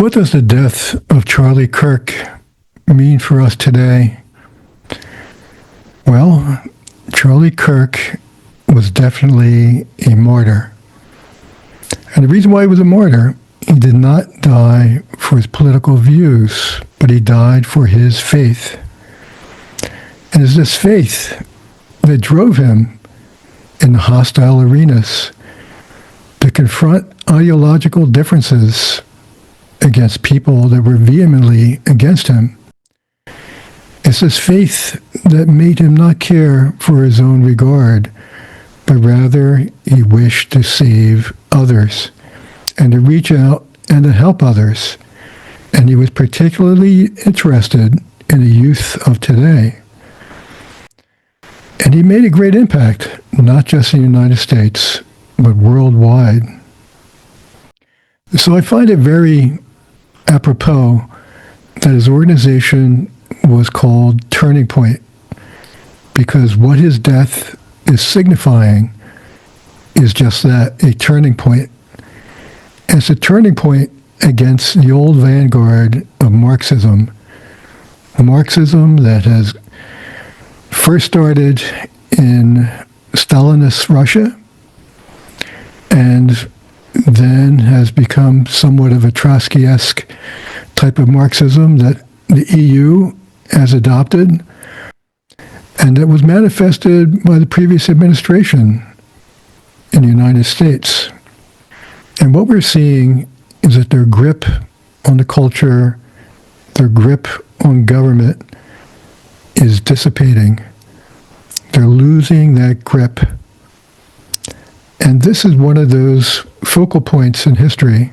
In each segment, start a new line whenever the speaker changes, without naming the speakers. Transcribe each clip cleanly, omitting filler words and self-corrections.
What does the death of Charlie Kirk mean for us today? Well, Charlie Kirk was definitely a martyr. And the reason why he was a martyr, he did not die for his political views, but he died for his faith. And it's this faith that drove him in the hostile arenas to confront ideological differences against people that were vehemently against him. It's this faith that made him not care for his own regard, but rather he wished to save others and to reach out and to help others. And he was particularly interested in the youth of today. And he made a great impact, not just in the United States, but worldwide. So I find it very apropos that his organization was called Turning Point, because what his death is signifying is just that, a turning point. And it's a turning point against the old vanguard of Marxism. Marxism that has first started in Stalinist Russia and then has become somewhat of a Trotsky-esque type of Marxism that the EU has adopted, and that was manifested by the previous administration in the United States. And what we're seeing is that their grip on the culture, their grip on government is dissipating. They're losing that grip. And this is one of those focal points in history,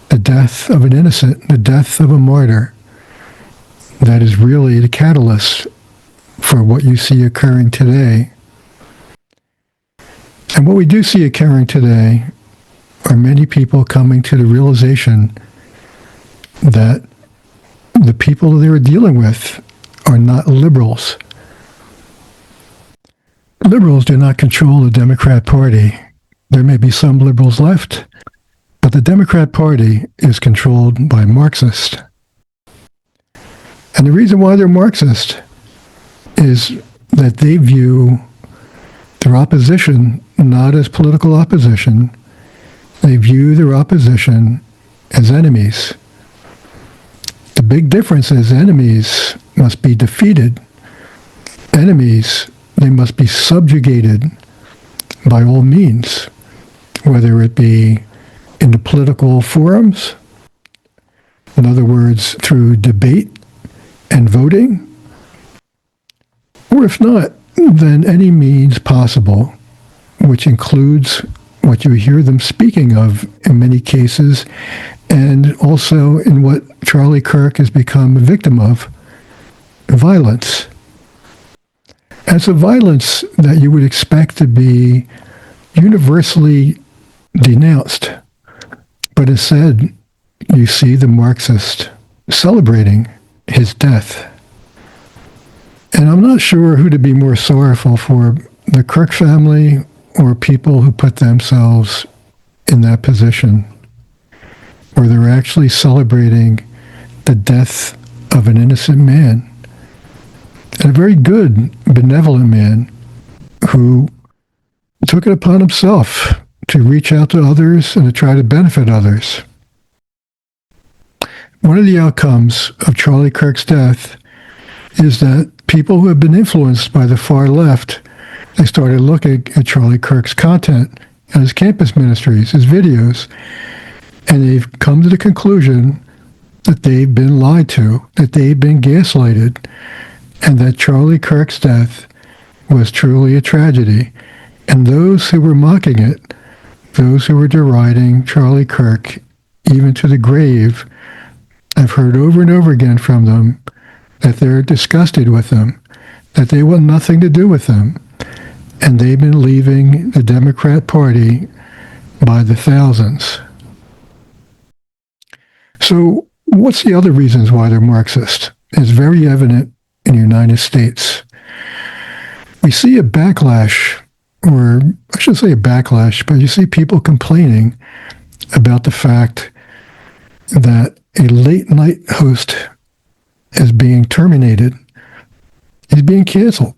the death of an innocent, the death of a martyr, that is really the catalyst for what you see occurring today. And what we do see occurring today are many people coming to the realization that the people they were dealing with are not liberals. Liberals do not control the Democrat Party. There may be some liberals left, but the Democrat Party is controlled by Marxists. And the reason why they're Marxist is that they view their opposition not as political opposition. They view their opposition as enemies. The big difference is enemies must be defeated. Enemies, they must be subjugated by all means, whether it be in the political forums, in other words, through debate and voting, or if not, then any means possible, which includes what you hear them speaking of in many cases, and also in what Charlie Kirk has become a victim of, violence. And it's a violence that you would expect to be universally denounced. But instead, you see the Marxist celebrating his death. And I'm not sure who to be more sorrowful for, the Kirk family or people who put themselves in that position, where they're actually celebrating the death of an innocent man, and a very good, benevolent man who took it upon himself to reach out to others and to try to benefit others. One of the outcomes of Charlie Kirk's death is that people who have been influenced by the far left, they started looking at Charlie Kirk's content and his campus ministries, his videos, and they've come to the conclusion that they've been lied to, that they've been gaslighted, and that Charlie Kirk's death was truly a tragedy. And those who were mocking it, those who were deriding Charlie Kirk, even to the grave, I've heard over and over again from them that they're disgusted with them, that they want nothing to do with them, and they've been leaving the Democrat Party by the thousands. So what's the other reasons why they're Marxist? It's very evident in the United States. We see a backlash, or I shouldn't say a backlash, but you see people complaining about the fact that a late night host is being terminated, he's being canceled.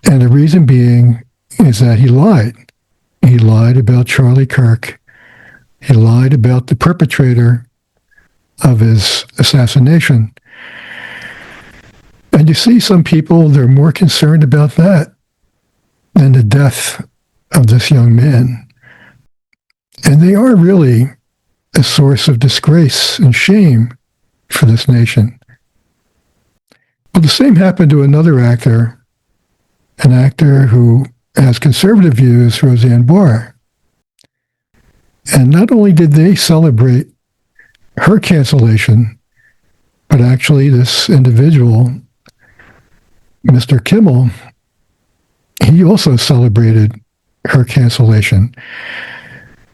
And the reason being is that he lied. He lied about Charlie Kirk. He lied about the perpetrator of his assassination. And you see some people, they're more concerned about that than the death of this young man. And they are really a source of disgrace and shame for this nation. Well, the same happened to another actor, an actor who has conservative views, Roseanne Barr. And not only did they celebrate her cancellation, but actually this individual, Mr. Kimmel, he also celebrated her cancellation.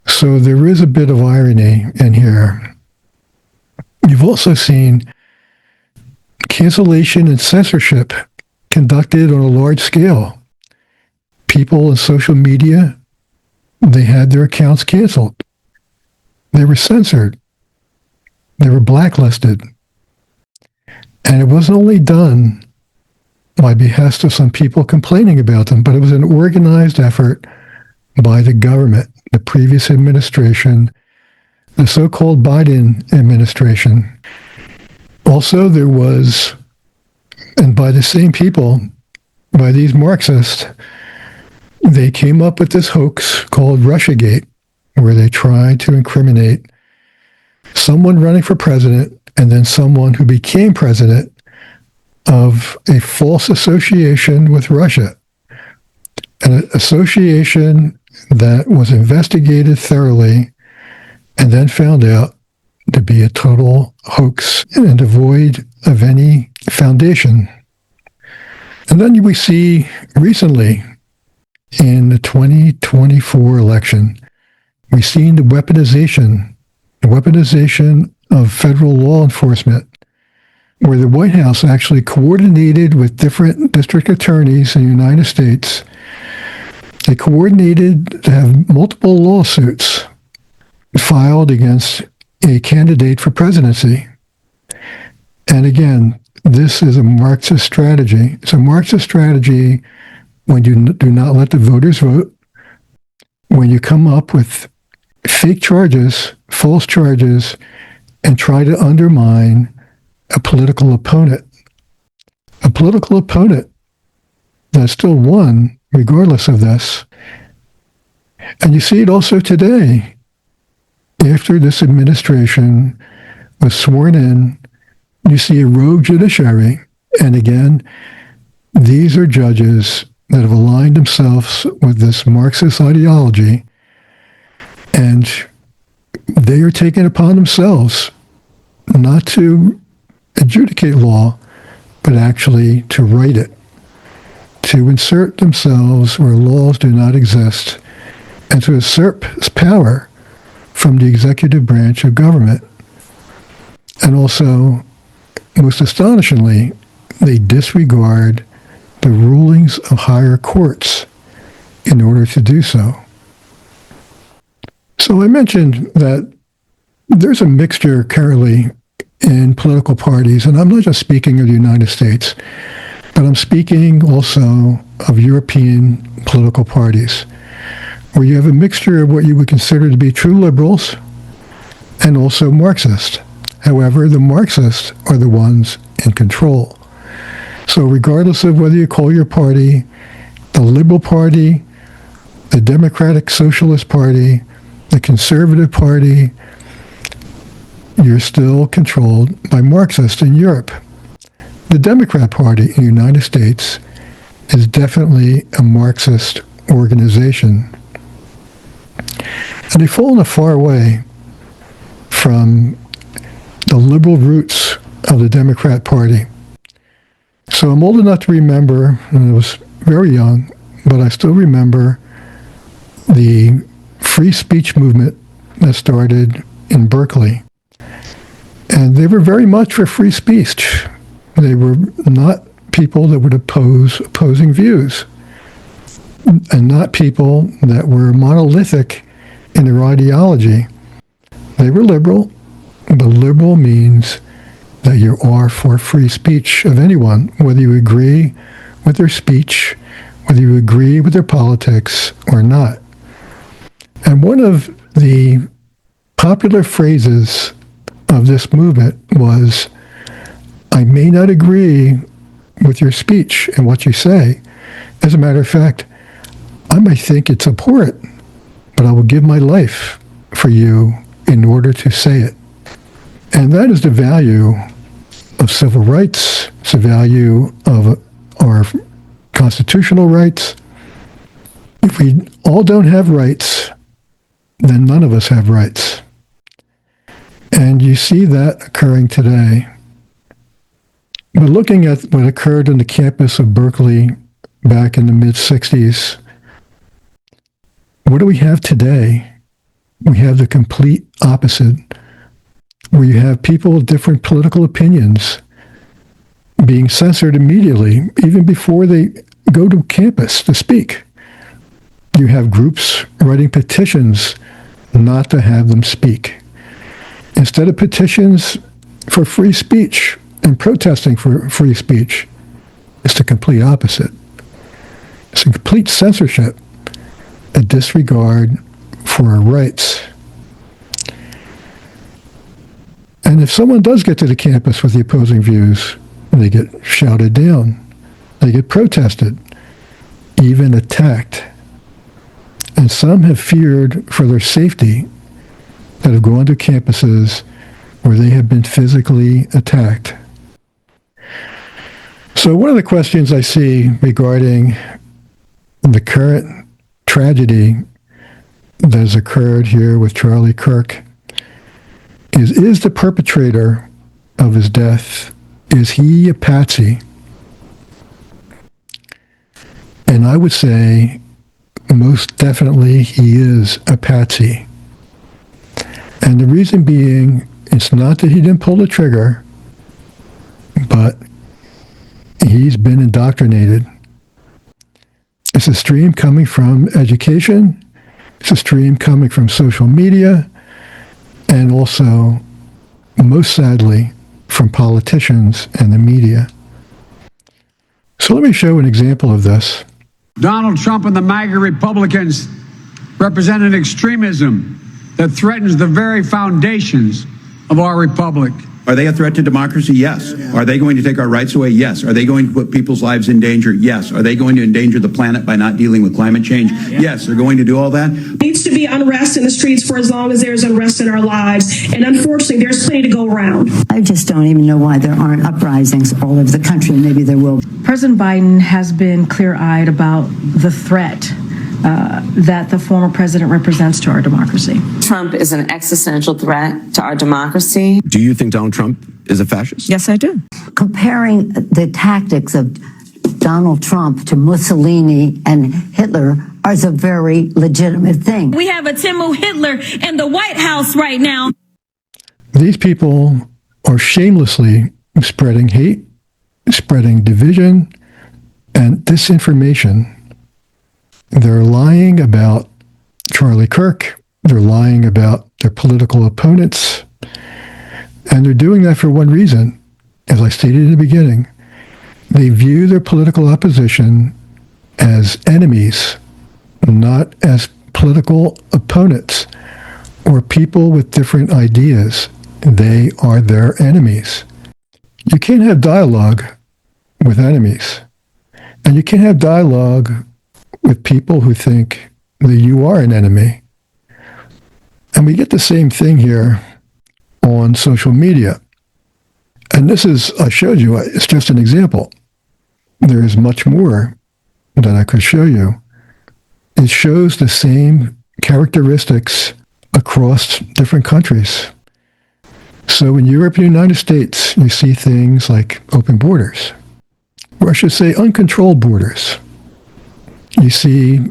So there is a bit of irony in here. You've also seen cancellation and censorship conducted on a large scale. People in social media, they had their accounts canceled. They were censored. They were blacklisted. And it wasn't only done by behest of some people complaining about them, but it was an organized effort by the government, the previous administration, the so-called Biden administration. Also, there was, and by the same people, by these Marxists, they came up with this hoax called Russiagate, where they tried to incriminate someone running for president and then someone who became president of a false association with Russia, an association that was investigated thoroughly and then found out to be a total hoax and devoid of any foundation. And then we see recently in the 2024 election, we've seen the weaponization of federal law enforcement, where the White House actually coordinated with different district attorneys in the United States. They coordinated to have multiple lawsuits filed against a candidate for presidency. And again, this is a Marxist strategy. It's a Marxist strategy when you do not let the voters vote, when you come up with fake charges, false charges, and try to undermine a political opponent. A political opponent that still won regardless of this. And you see it also today. After this administration was sworn in, you see a rogue judiciary. And again, these are judges that have aligned themselves with this Marxist ideology, and they are taking upon themselves not to adjudicate law, but actually to write it, to insert themselves where laws do not exist, and to usurp power from the executive branch of government. And also, most astonishingly, they disregard the rulings of higher courts in order to do so. So I mentioned that there's a mixture currently in political parties, and I'm not just speaking of the United States, but I'm speaking also of European political parties, where you have a mixture of what you would consider to be true liberals and also Marxists. However, the Marxists are the ones in control. So regardless of whether you call your party the Liberal Party, the Democratic Socialist Party, the Conservative Party, you're still controlled by Marxists in Europe. The Democrat Party in the United States is definitely a Marxist organization. And they've fallen far away from the liberal roots of the Democrat Party. So I'm old enough to remember, and I was very young, but I still remember the free speech movement that started in Berkeley. And they were very much for free speech. They were not people that would oppose opposing views, and not people that were monolithic in their ideology. They were liberal, But liberal means that you are for free speech of anyone, whether you agree with their speech, whether you agree with their politics or not. And one of the popular phrases of this movement was, I may not agree with your speech and what you say. As a matter of fact, I might think it's abhorrent, but I will give my life for you in order to say it. And that is the value of civil rights. It's the value of our constitutional rights. If we all don't have rights, then none of us have rights. And you see that occurring today. But looking at what occurred on the campus of Berkeley back in the mid-'60s, what do we have today? We have the complete opposite, where you have people with different political opinions being censored immediately, even before they go to campus to speak. You have groups writing petitions not to have them speak. Instead of petitions for free speech and protesting for free speech, it's the complete opposite. It's a complete censorship, a disregard for our rights. And if someone does get to the campus with the opposing views, they get shouted down, they get protested, even attacked. And some have feared for their safety that have gone to campuses where they have been physically attacked. So one of the questions I see regarding the current tragedy that has occurred here with Charlie Kirk is the perpetrator of his death, is he a patsy? And I would say most definitely he is a patsy. And the reason being, it's not that he didn't pull the trigger, but he's been indoctrinated. It's a stream coming from education. It's a stream coming from social media. And also, most sadly, from politicians and the media. So let me show an example of this.
Donald Trump and the MAGA Republicans represent an extremism that threatens the very foundations of our republic.
Are they a threat to democracy? Yes. Are they going to take our rights away? Yes. Are they going to put people's lives in danger? Yes. Are they going to endanger the planet by not dealing with climate change? Yes. They're going to do all that.
Needs to be unrest in the streets for as long as there's unrest in our lives. And unfortunately, there's plenty to go around.
I just don't even know why there aren't uprisings all over the country. Maybe there will.
President Biden has been clear-eyed about the threat that the former president represents to our democracy.
Trump is an existential threat to our democracy.
Do you think Donald Trump is a fascist?
Yes, I do.
Comparing the tactics of Donald Trump to Mussolini and Hitler is a very legitimate thing.
We have a Timu Hitler in the White House right now.
These people are shamelessly spreading hate, spreading division, and disinformation. They're lying about Charlie Kirk. They're lying about their political opponents. And they're doing that for one reason. As I stated in the beginning, they view their political opposition as enemies, not as political opponents or people with different ideas. They are their enemies. You can't have dialogue with enemies. And you can't have dialogue with people who think that you are an enemy. And we get the same thing here on social media. And this is, I showed you, it's just an example. There is much more that I could show you. It shows the same characteristics across different countries. So in Europe and the United States, you see things like open borders, or I should say uncontrolled borders. You see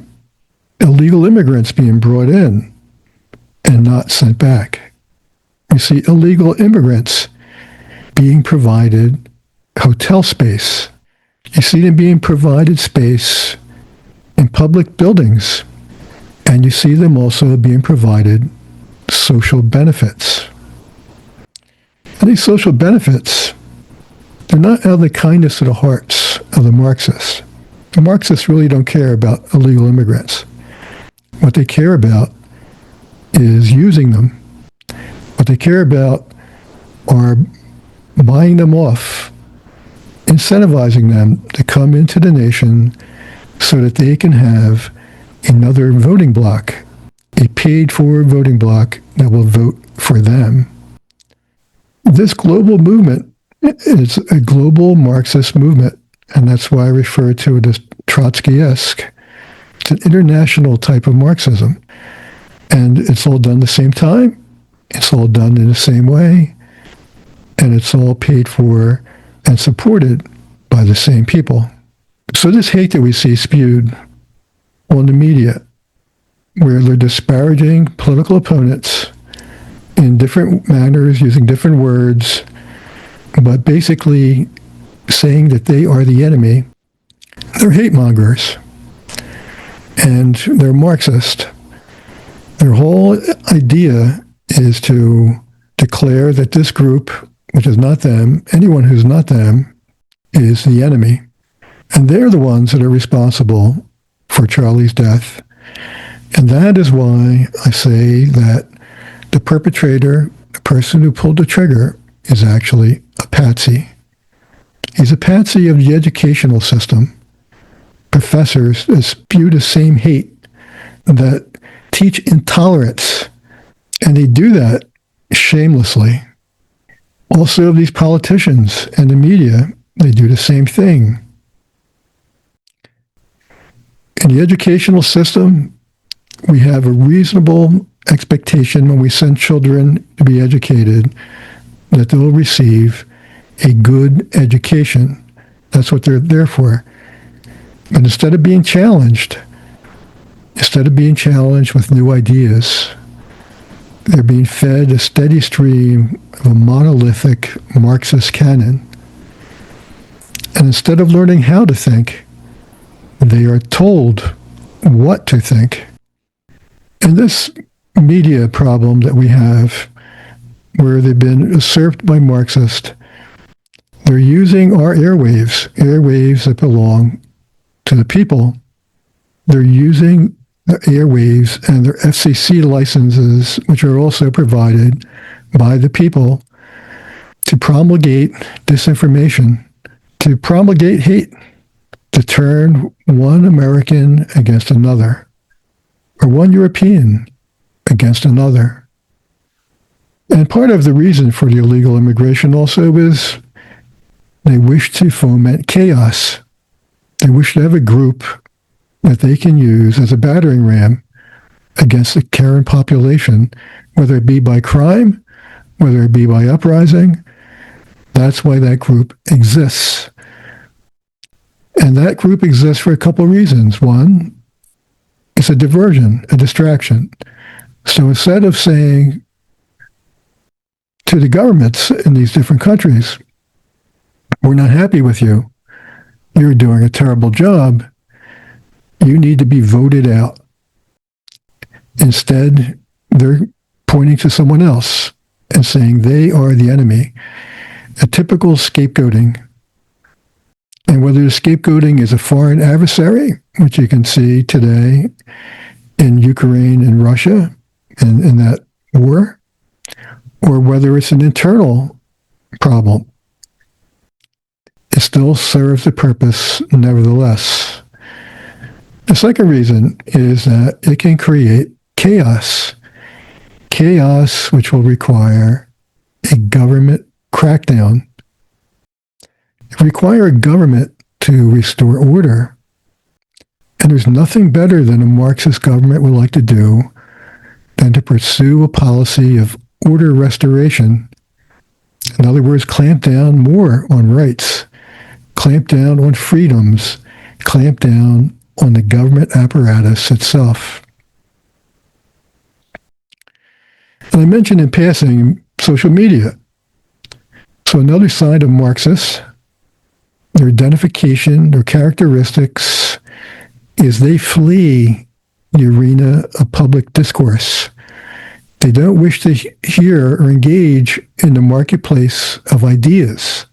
illegal immigrants being brought in and not sent back. You see illegal immigrants being provided hotel space. You see them being provided space in public buildings. And you see them also being provided social benefits. And these social benefits, they're not out of the kindness of the hearts of the Marxists. The Marxists really don't care about illegal immigrants. What they care about is using them. What they care about are buying them off, incentivizing them to come into the nation so that they can have another voting bloc, a paid-for voting bloc that will vote for them. This global movement is a global Marxist movement, and that's why I refer to it as Trotskyesque. It's an international type of Marxism, and it's all done at the same time, it's all done in the same way, and it's all paid for and supported by the same people. So this hate that we see spewed on the media, where they're disparaging political opponents in different manners, using different words, but basically saying that they are the enemy. They're hate mongers, and they're Marxist. Their whole idea is to declare that this group, which is not them, anyone who's not them, is the enemy. And they're the ones that are responsible for Charlie's death. And that is why I say that the perpetrator, the person who pulled the trigger, is actually a patsy. He's a patsy of the educational system. Professors that spew the same hate, that teach intolerance, and they do that shamelessly. Also, these politicians and the media, they do the same thing. In the educational system, we have a reasonable expectation when we send children to be educated that they'll receive a good education. That's what they're there for. But instead of being challenged with new ideas, they're being fed a steady stream of a monolithic Marxist canon. And instead of learning how to think, they are told what to think. And this media problem that we have, where they've been usurped by Marxists, they're using our airwaves that belong to the people. They're using the airwaves and their FCC licenses, which are also provided by the people, to promulgate disinformation, to promulgate hate, to turn one American against another, or one European against another. And part of the reason for the illegal immigration also is they wish to foment chaos. They wish to have a group that they can use as a battering ram against the current population, whether it be by crime, whether it be by uprising. That's why that group exists. And that group exists for a couple of reasons. One, it's a diversion, a distraction. So instead of saying to the governments in these different countries, we're not happy with you, you're doing a terrible job, you need to be voted out. Instead, they're pointing to someone else and saying they are the enemy. A typical scapegoating. And whether the scapegoating is a foreign adversary, which you can see today in Ukraine and Russia and in that war, or whether it's an internal problem, it still serves the purpose nevertheless. The second reason is that it can create chaos. Chaos which will require a government crackdown. It requires a government to restore order. And there's nothing better than a Marxist government would like to do than to pursue a policy of order restoration. In other words, clamp down more on rights, clamp down on freedoms, clamp down on the government apparatus itself. And I mentioned in passing social media. So another side of Marxists, their identification, their characteristics, is they flee the arena of public discourse. They don't wish to hear or engage in the marketplace of ideas.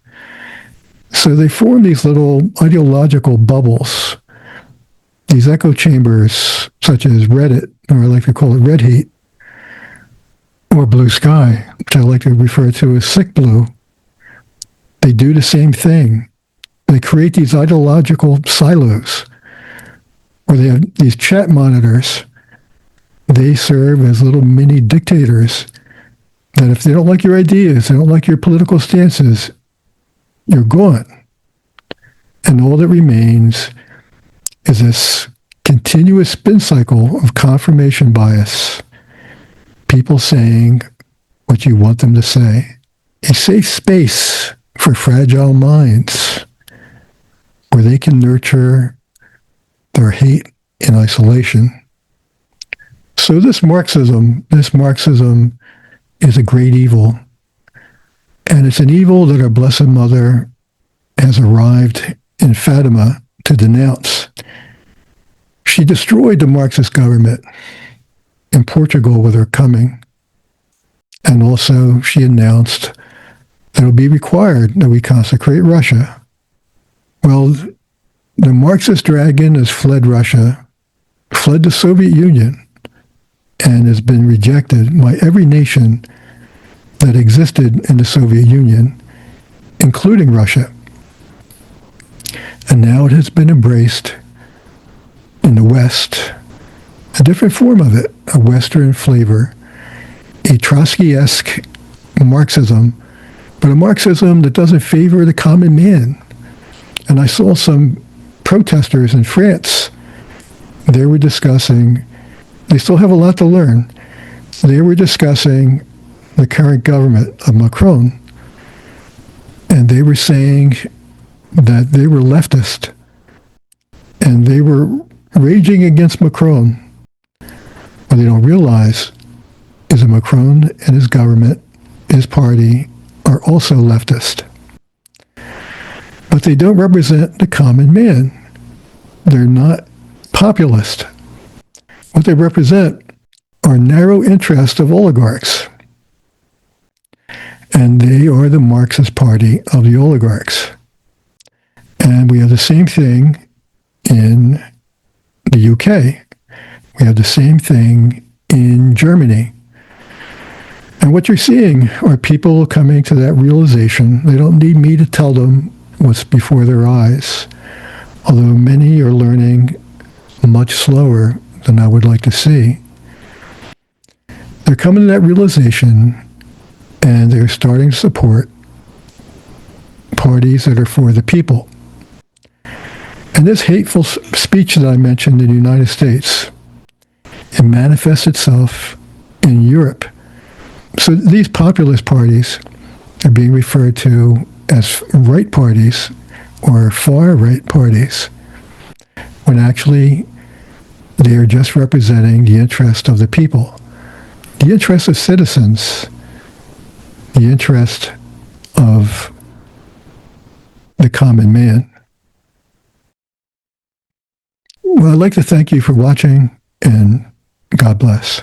So they form these little ideological bubbles, these echo chambers, such as Reddit, or I like to call it Red Heat, or Blue Sky, which I like to refer to as Sick Blue. They do the same thing. They create these ideological silos where they have these chat monitors. They serve as little mini dictators that if they don't like your ideas, they don't like your political stances, you're gone. And all that remains is this continuous spin cycle of confirmation bias. People saying what you want them to say. A safe space for fragile minds where they can nurture their hate in isolation. So this Marxism is a great evil. And it's an evil that our Blessed Mother has arrived in Fatima to denounce. She destroyed the Marxist government in Portugal with her coming. And also she announced that it will be required that we consecrate Russia. Well, the Marxist dragon has fled Russia, fled the Soviet Union, and has been rejected by every nation that existed in the Soviet Union, including Russia. And now it has been embraced in the West, a different form of it, a Western flavor, a Trotsky-esque Marxism, but a Marxism that doesn't favor the common man. And I saw some protesters in France. They were discussing, they still have a lot to learn. They were discussing the current government of Macron, and they were saying that they were leftist, and they were raging against Macron. What they don't realize is that Macron and his government, his party, are also leftist. But they don't represent the common man. They're not populist. What they represent are narrow interests of oligarchs. And they are the Marxist party of the oligarchs. And we have the same thing in the UK. We have the same thing in Germany. And what you're seeing are people coming to that realization. They don't need me to tell them what's before their eyes, although many are learning much slower than I would like to see. They're coming to that realization, and they're starting to support parties that are for the people. And this hateful speech that I mentioned in the United States, it manifests itself in Europe. So these populist parties are being referred to as right parties or far-right parties, when actually they are just representing the interest of the people, the interest of citizens, the interest of the common man. Well, I'd like to thank you for watching, and God bless.